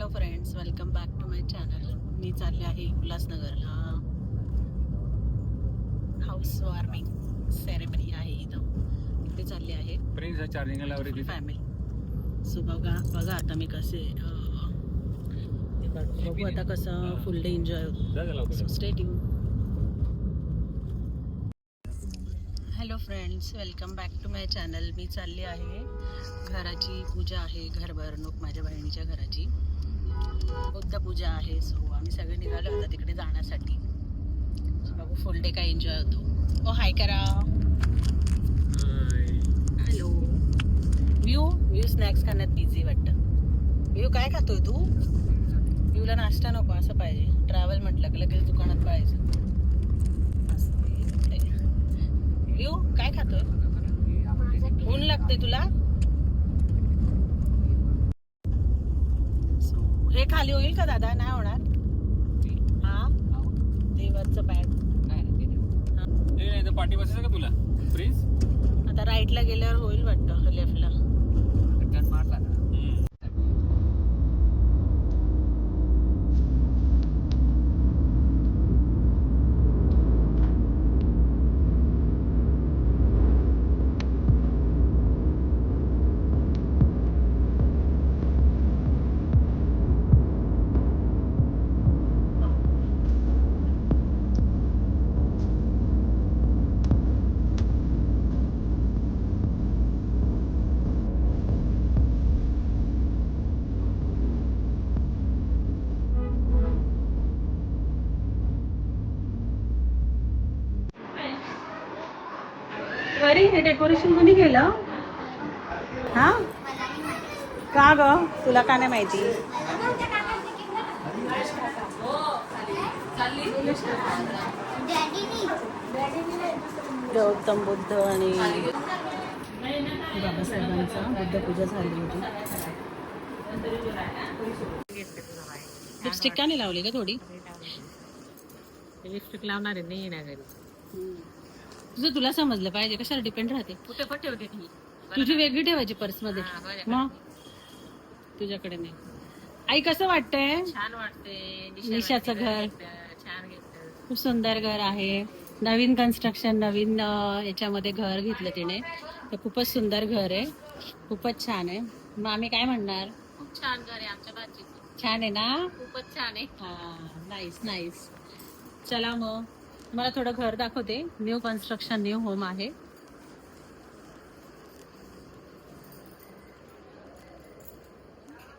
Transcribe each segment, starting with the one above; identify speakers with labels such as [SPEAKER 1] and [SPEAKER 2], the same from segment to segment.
[SPEAKER 1] Hello friends, welcome back to my channel. मी चालले आहे उल्हासनगरला. हाऊस वॉर्मिंग सेरेमनी आहे इथं, इथे चालले आहे फॅमिली. सो बघा आता मी कसे बघू आता कसं फुल डे एन्जॉय होतो. So stay tune. Hello friends, welcome back to my channel. मी चालली आहे, घराची पूजा आहे, घरभरणूक माझ्या बहिणीच्या घराची बुद्ध पूजा आहे. सो आम्ही सगळे निघालो आता तिकडे जाण्यासाठी. बघू फुल डे काय एन्जॉय होतो. ओ हाय करा. हॅलो. व्यू स्नॅक्स खाण्यात बिझी वाटतं. व्यू काय खातोय तू? व्ह्यूला नाश्ता नको असं पाहिजे. ट्रॅव्हल म्हटलं की लगेच दुकानात पाहायचं. व्यू काय खातोय? ऊन लागते तुला? हे खाली होईल का दादा? नाही होणार. हा देवाचं बॅग
[SPEAKER 2] पाठी बसायचं का तुला प्लीज?
[SPEAKER 1] आता राईटला गेल्यावर होईल वाटतं, लेफ्टला.
[SPEAKER 2] मारला
[SPEAKER 1] घरी हे डेकोरेशन कोणी केलं? हा का ग? तुला का नाही माहिती? गौतम बुद्ध आणि बाबासाहेबांचा बुद्ध पूजा झाली होती. लिपस्टिक का नाही लावली का थोडी?
[SPEAKER 3] लिपस्टिक लावणार आहे नाही ना घरी.
[SPEAKER 1] तुझं तुला समजलं पाहिजे, कशाला डिपेंड राहते.
[SPEAKER 3] कुठे पण ठेवते ती.
[SPEAKER 1] तुझी वेगळी ठेवायची पर्स मध्ये. मग तुझ्याकडे नाही. आई कसं वाटतंय?
[SPEAKER 3] छान वाटते.
[SPEAKER 1] निशाचं घर
[SPEAKER 3] छान घेतलं.
[SPEAKER 1] खूप सुंदर घर आहे. नवीन कन्स्ट्रक्शन, नवीन याच्यामध्ये घर घेतलं तिने. तर खूपच सुंदर घर आहे, खूपच छान आहे. मग आम्ही काय म्हणणार?
[SPEAKER 3] खूप छान घर आहे आमच्या भाजीचं.
[SPEAKER 1] छान आहे ना?
[SPEAKER 3] खूपच छान आहे.
[SPEAKER 1] हा, नाईस नाईस. चला मग मला थोडं घर दाखवते. न्यू कन्स्ट्रक्शन, न्यू होम आहे.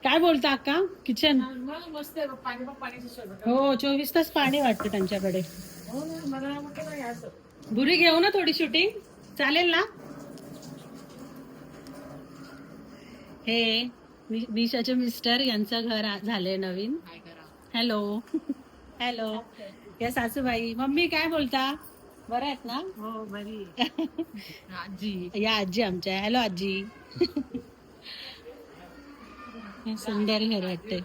[SPEAKER 1] काय बोलता अक्का? किचन
[SPEAKER 3] मस्त आहे. पाणी
[SPEAKER 1] हो, 24 तास पाणी वाटतं त्यांच्याकडे. बुरी घेऊ ना थोडी शूटिंग, चालेल ना? हे निशाचे मिस्टर यांचं घर झालंय नवीन. हॅलो. हॅलो. या सासूबाई. मम्मी काय बोलता? बरं आहेत ना?
[SPEAKER 3] हो बरी. आजी.
[SPEAKER 1] या आजी आमच्या. हॅलो आजी. सुंदर घर वाटते.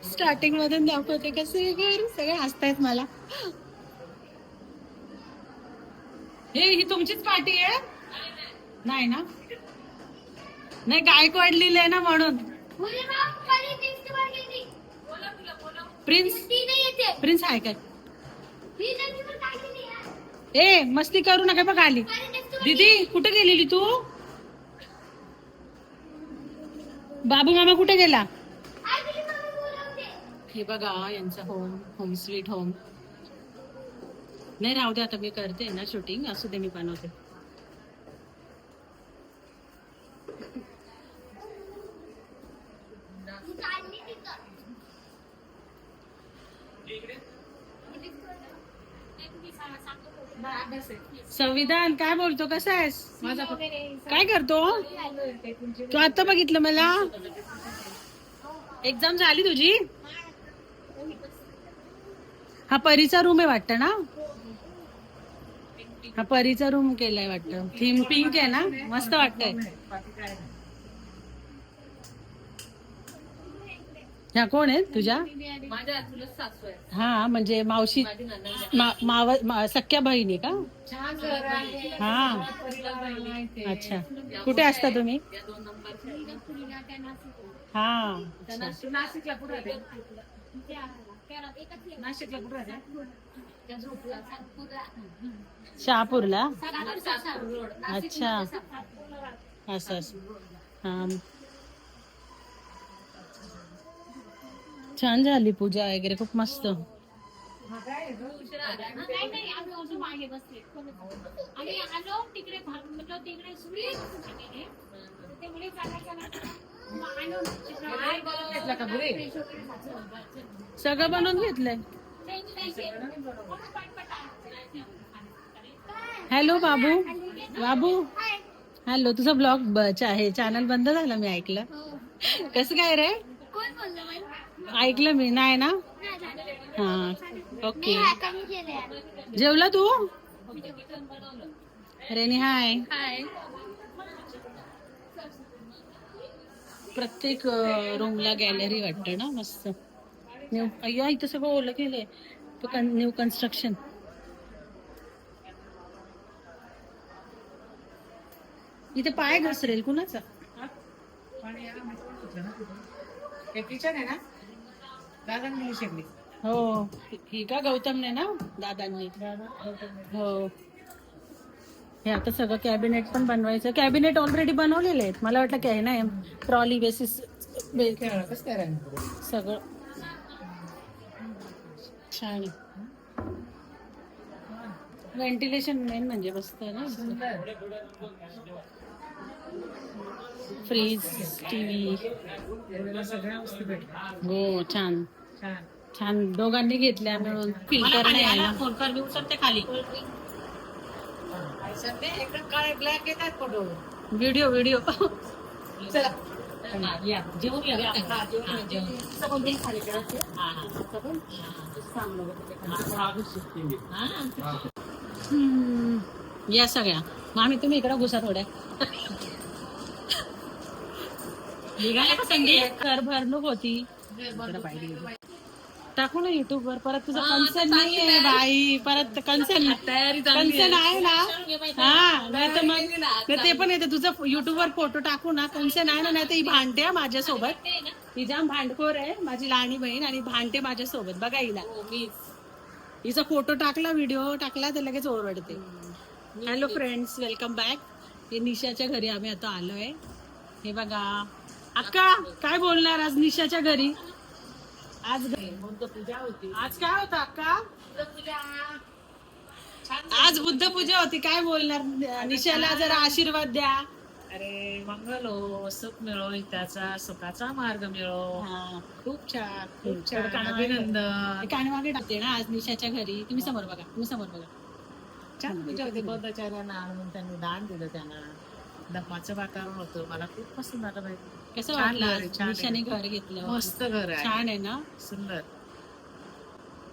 [SPEAKER 1] स्टार्टिंग मधून दाखवते कसे घर. सगळे हसतायत मला. ही तुमचीच पार्टी आहे? नाही ना? नाही, गायकवाड लिहिलंय ना म्हणून. प्रिन्स आहे काय? ए मस्ती करू नका. बघ आली दीदी. कुठे गेलेली तू? बाबू मामा कुठे गेला? हे बघा यांचा होम स्वीट होम. नाही राहू दे, आता मी करते ना शूटिंग. असू दे, मी बनवते. संविधान काय बोलतो? कसा आहेस? माझा काय करतो तू? आता बघितलं मला. एक्झाम झाली तुझी? हा परीचा रूम आहे वाटतं ना? हा परीचा रूम केलाय वाटतं. थीम पिंक आहे ना? मस्त वाटतंय. ह्या कोण आहेत तुझ्या?
[SPEAKER 3] माझ्या चुलत सासू आहे.
[SPEAKER 1] हा म्हणजे मावशी
[SPEAKER 3] माझी नणंद
[SPEAKER 1] सख्या बहिणी का?
[SPEAKER 3] छान घर आहे.
[SPEAKER 1] हा
[SPEAKER 3] परिवार आहे इथे.
[SPEAKER 1] अच्छा. कुठे असता तुम्ही?
[SPEAKER 3] या 2 नंबरच्या
[SPEAKER 1] हा
[SPEAKER 3] नाशिकला कुठे राहते? नाशिकला कुठे राहते?
[SPEAKER 1] शहापूरला.
[SPEAKER 3] सासपूर रोड.
[SPEAKER 1] अच्छा असं असं. हा छान झाली पूजा वगैरे खूप मस्त.
[SPEAKER 3] उशिरा आला ना?
[SPEAKER 4] नाही नाही आम्ही अजून मागे बसले आणि आलो तिकडे म्हटलं तिकडे सुरी ते मुली
[SPEAKER 3] घेतला का घरी?
[SPEAKER 1] सगळं बनवून घेतलंय. हॅलो बाबू. बाबू हॅलो. तुझा ब्लॉग आहे चॅनल बंद झाला मी ऐकलं. कसं काय रे?
[SPEAKER 4] कोण बोललं
[SPEAKER 1] ऐकलं मी नाही ना. हा ओके. जेवला तू? रेनी हाय. प्रत्येक रूमला गॅलरी वाटतं ना मस्त. न्यू अय्या इथं सगळं ओलं केलंय. New construction. इथे पाय घसरेल कुणाचा?
[SPEAKER 3] किचन आहे ना? दादांनी शिकली.
[SPEAKER 1] हो ही का गौतमने ना दादांनी. हो हे आता सगळं कॅबिनेट पण बनवायचं. कॅबिनेट ऑलरेडी बनवलेले आहेत. मला वाटलं की आहे ना ट्रॉली बेसिस सगळं छान. व्हेंटिलेशन मेन म्हणजे मस्त ना. फ्रीज टीव्ही हो छान छान. दोघांनी घेतल्या मिळून. फिल्टर नाही आहे ना.
[SPEAKER 3] फोन कर मी उचलते खाली. सध्या एकदम काळे ब्लॅक येतात फोटो.
[SPEAKER 1] Video video.
[SPEAKER 3] चला या जेवून घ्या. हा, जेवून. सबून दे खाली करायचे.
[SPEAKER 1] या सगळ्या मामी तुम्ही इकडं घुसा थोड्या.
[SPEAKER 3] निघाले का संधी?
[SPEAKER 1] कर भरणूक होती. टाकू ना युट्यूब वर. परत तुझा कन्सर्न नाही आहे बाई. परत कन्सर्न कन्सर्न आहे ना. हा नाही तर मग ते पण येते तुझं युट्यूब वर फोटो टाकू ना. कन्सर्न आहे ना. नाही तर ही भांडते हा माझ्यासोबत. ही जाम भांडखोर आहे माझी लहानी बहीण आणि भांडते माझ्यासोबत. बघा हिला. हिचा फोटो टाकला व्हिडिओ टाकला तर लगेच ओरडते. Hello friends welcome back. हे निशाच्या घरी आम्ही आता आलोय. हे बघा अक्का काय बोलणार आज निशाच्या घरी? आज
[SPEAKER 3] पूजा होती.
[SPEAKER 1] आज काय होतं अक्का? आज बुद्ध पूजा होती. काय बोलणार? निशाला जरा आशीर्वाद द्या.
[SPEAKER 3] अरे मंगल हो, सुख मिळो, हिताचा सुखाचा मार्ग मिळो.
[SPEAKER 1] हा
[SPEAKER 3] खूप छान
[SPEAKER 1] खूप छान.
[SPEAKER 3] अभिनंदन.
[SPEAKER 1] कानमागे टाकते ना आज निशाच्या घरी. तुम्ही समोर बघा. तुम्ही समोर बघा.
[SPEAKER 3] छान पूजा होती. बौद्धाचार्यांना आणून त्यांनी दान दिलं. त्यांना धम्माचं वातावरण होतं. मला खूप पसंत आलं बाई.
[SPEAKER 1] कसं
[SPEAKER 3] छान
[SPEAKER 1] वाटलं
[SPEAKER 3] घर
[SPEAKER 1] आज
[SPEAKER 3] आहे, छान
[SPEAKER 1] निशाने
[SPEAKER 3] आहे.
[SPEAKER 1] घर घेतलं?
[SPEAKER 3] मस्त घर आहे.
[SPEAKER 1] छान आहे ना.
[SPEAKER 3] सुंदर.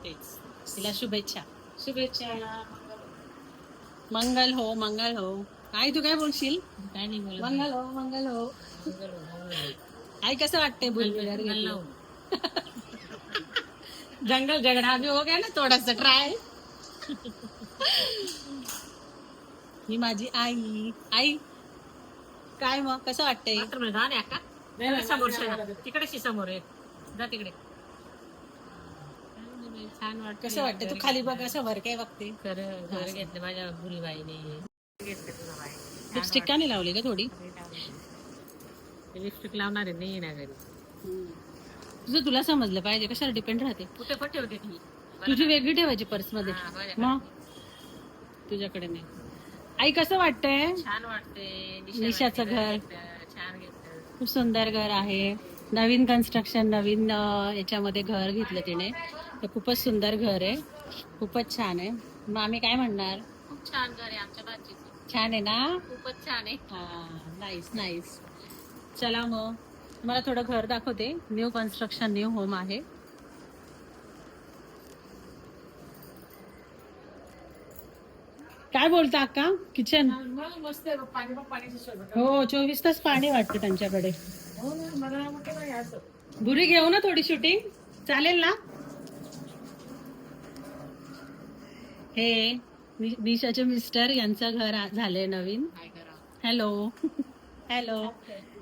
[SPEAKER 1] तेच तिला शुभेच्छा.
[SPEAKER 3] शुभेच्छा.
[SPEAKER 1] मंगल हो मंगल हो. आई तू काय बोलशील?
[SPEAKER 3] काय नाही बोलत.
[SPEAKER 1] मंगल हो मंगल हो.
[SPEAKER 3] मंगल हो, मंगल हो.
[SPEAKER 1] आई कसं वाटतंय बुलबुल
[SPEAKER 3] मंगल हो.
[SPEAKER 1] जंगल झगडा भी हो गया ना थोड़ा सा ट्राय. ही माझी आई. आई काय मग कसं वाटतंय?
[SPEAKER 3] मात्र म्हणजे गाणे का? समोर तिकडे समोर आहे. जा तिकडे. छान वाटतं.
[SPEAKER 1] कसं वाटतं? तू खाली बघ असं वर काय बघते?
[SPEAKER 3] घर घेतले माझ्या भुलीबाईने. घेतले तुझा बाई.
[SPEAKER 1] लिपस्टिक का नाही लावली का थोडी?
[SPEAKER 3] लिपस्टिक लावणार आहे नाही ना घरी.
[SPEAKER 1] तुझं तुला समजलं पाहिजे. कशावर डिपेंड राहते?
[SPEAKER 3] कुठे पण ठेवते ती.
[SPEAKER 1] तुझी वेगळी ठेवायची पर्स मध्ये.
[SPEAKER 3] हा, माझ्याकडे.
[SPEAKER 1] मग तुझ्याकडे नाही. आई कसं वाटतंय?
[SPEAKER 3] छान वाटते.
[SPEAKER 1] निशाचं घर.
[SPEAKER 3] छान घेतलं.
[SPEAKER 1] खूप सुंदर घर आहे. नवीन कन्स्ट्रक्शन नवीन याच्यामध्ये घर घेतलं तिने. तर खूपच सुंदर घर आहे. खूपच छान आहे. मग आम्ही काय म्हणणार?
[SPEAKER 3] खूप छान घर आहे आमच्या भाचीचं.
[SPEAKER 1] छान आहे ना.
[SPEAKER 3] खूपच छान आहे.
[SPEAKER 1] हा नाईस नाईस. चला मग मला थोडं घर दाखवते. न्यू कन्स्ट्रक्शन न्यू होम आहे. काय बोलता अक्का? किचन
[SPEAKER 3] मस्त आहे. पाणीची सोय.
[SPEAKER 1] हो 24 तास पाणी वाटतं त्यांच्याकडे.
[SPEAKER 3] हो ना, मला म्हटलं नाही असं.
[SPEAKER 1] बुरी घेऊ ना थोडी शूटिंग चालेल ना. हे विशाचे मिस्टर यांचं घर झालंय नवीन.
[SPEAKER 3] काय करा
[SPEAKER 1] हॅलो हॅलो.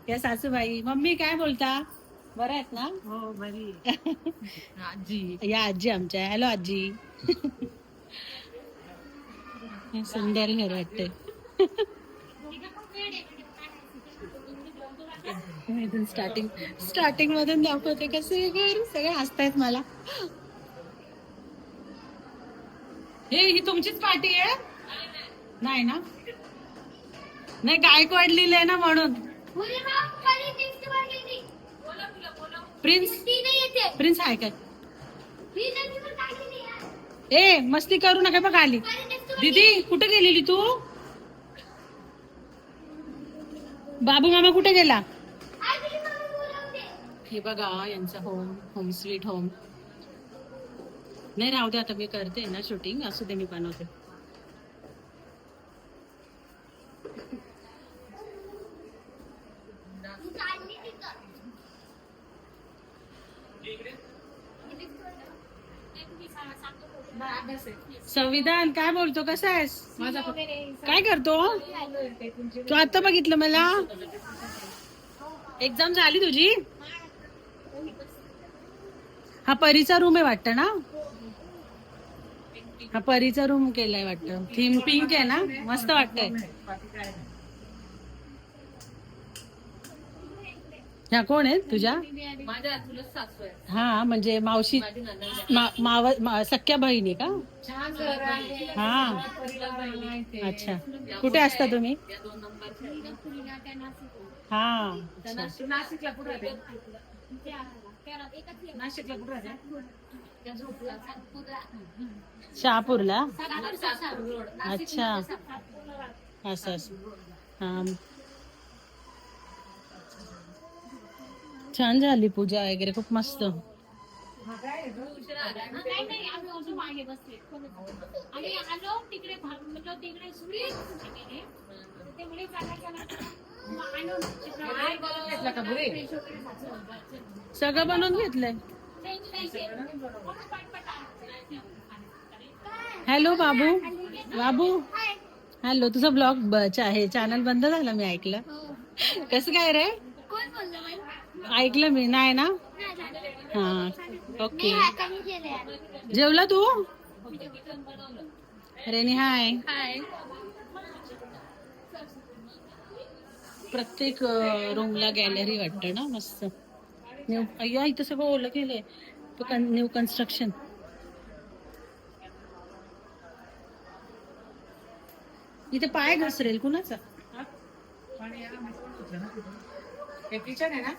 [SPEAKER 1] या सासूबाई मम्मी काय बोलता बरं आहेत ना.
[SPEAKER 3] हो बरी आजी
[SPEAKER 1] या आजी आमच्या. हॅलो आजी. सुंदर घर वाटते. स्टार्टिंग मधून दाखवते कसे घर सगळे हसतायत मला. ही तुमचीच पार्टी आहे. नाही ना. नाही गायकवाड लिहिलंय ना म्हणून. प्रिन्स आहे काय. ए मस्ती करू नका. बघ आली दीदी. कुठे गेलेली तू. बाबू मामा कुठे गेला. हे बघा यांचा होम स्वीट होम. नाही राहू दे आता मी करते ना शूटिंग. असू दे मी बनवते. संविधान काय बोलतो. कसा आहेस. काय करतो. तू आता बघितलं मला. एक्झाम झाली तुझी. हा परीचा रूम आहे वाटतं ना. हा परीचा रूम केलाय वाटतं. थीम पिंक आहे ना. मस्त वाटतंय. ह्या कोण आहेत तुझ्या.
[SPEAKER 3] माझ्या तुला सासू आहे.
[SPEAKER 1] हा म्हणजे मावशी सख्या बहिणी का.
[SPEAKER 3] छान घर आहे.
[SPEAKER 1] हा
[SPEAKER 3] परीला बहिणी आहे ते.
[SPEAKER 1] अच्छा. कुठे असता तुम्ही.
[SPEAKER 3] या 2 नंबरच्या
[SPEAKER 1] हा
[SPEAKER 3] नाशिकला कुठे राहते. नाशिकला कुठे राहते.
[SPEAKER 1] शहापूरला.
[SPEAKER 3] सासपूर रोड.
[SPEAKER 1] अच्छा असं हा. छान झाली पूजा वगैरे खूप मस्त.
[SPEAKER 4] मागे बसले आणि आलो तिकडे म्हटलं तिकडे सुरेश ते म्हणे
[SPEAKER 1] सगळं बनवून घेतलंय. हॅलो बाबू. बाबू हॅलो. तुझा ब्लॉग आहे चॅनल बंद झाला मी ऐकलं. कसं काय रे. ऐकलं मी. नाही ना. हा ओके. जेवला तू. रेनी हाय. प्रत्येक रूमला गॅलरी वाटतं ना मस्त. अय्या इथं सगळं ओलं केलंय. New construction. इथे पाय घसरेल कुणाचा.
[SPEAKER 3] किचन आहे ना.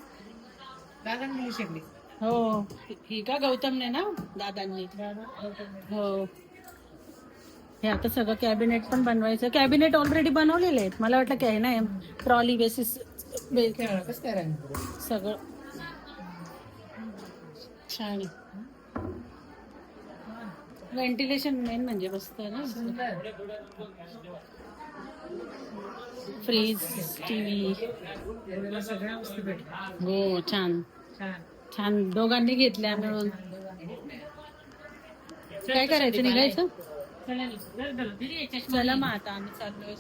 [SPEAKER 3] दादांनी शिकली.
[SPEAKER 1] हो ही का गौतमने ना दादांनी. हो हे आता सगळं कॅबिनेट पण बनवायचं. कॅबिनेट ऑलरेडी बनवलेले आहेत. मला वाटलं काय ना ट्रॉली बेसिस सगळं छान. व्हेंटिलेशन मेन म्हणजे मस्त ना. Fridge TV. हो छान छान. दोघांनी घेतल्या मिळून. काय करायचं निघायचं. चला मग आता आम्ही चाललोय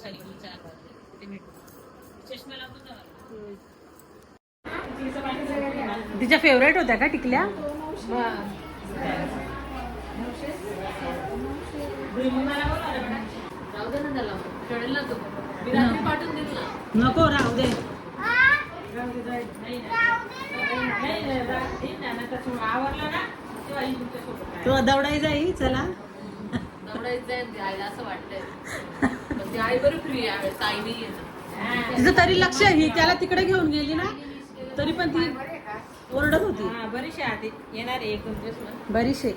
[SPEAKER 1] तिच्या फेवरेट होत्या का टिकल्या. नको राहू दे. तू दौडाई जाई. चला
[SPEAKER 3] असं वाटतंय. आई बरं फ्री आहे. ताई नाही
[SPEAKER 1] तिचं तरी लक्ष ही त्याला तिकडे घेऊन गेली ना तरी पण ती ओरडत होती.
[SPEAKER 3] बरीचशी आधी येणार 1-2 दिवस.
[SPEAKER 1] बरीचशी.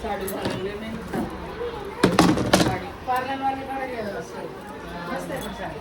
[SPEAKER 3] साडी पार्लरवाले मस्त आहे साडी.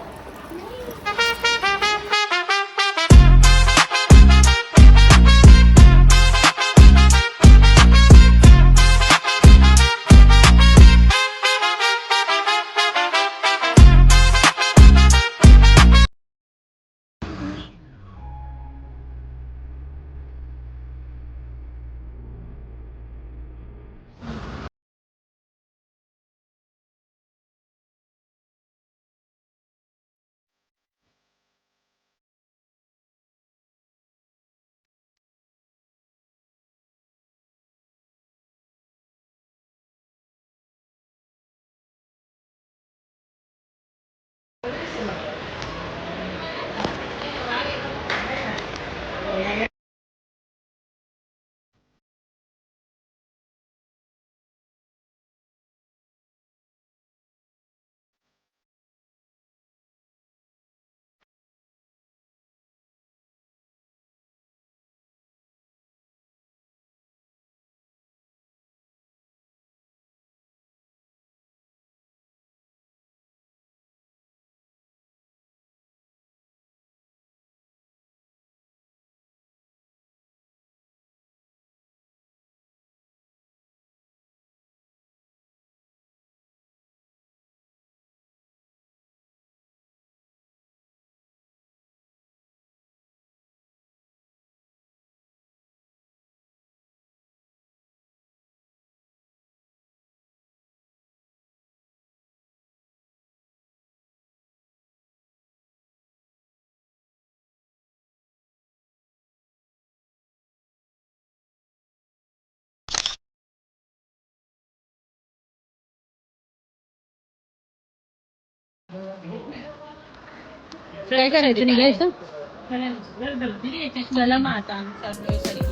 [SPEAKER 1] काय करायचं निघायचं चला मग आता आम्ही चाललोय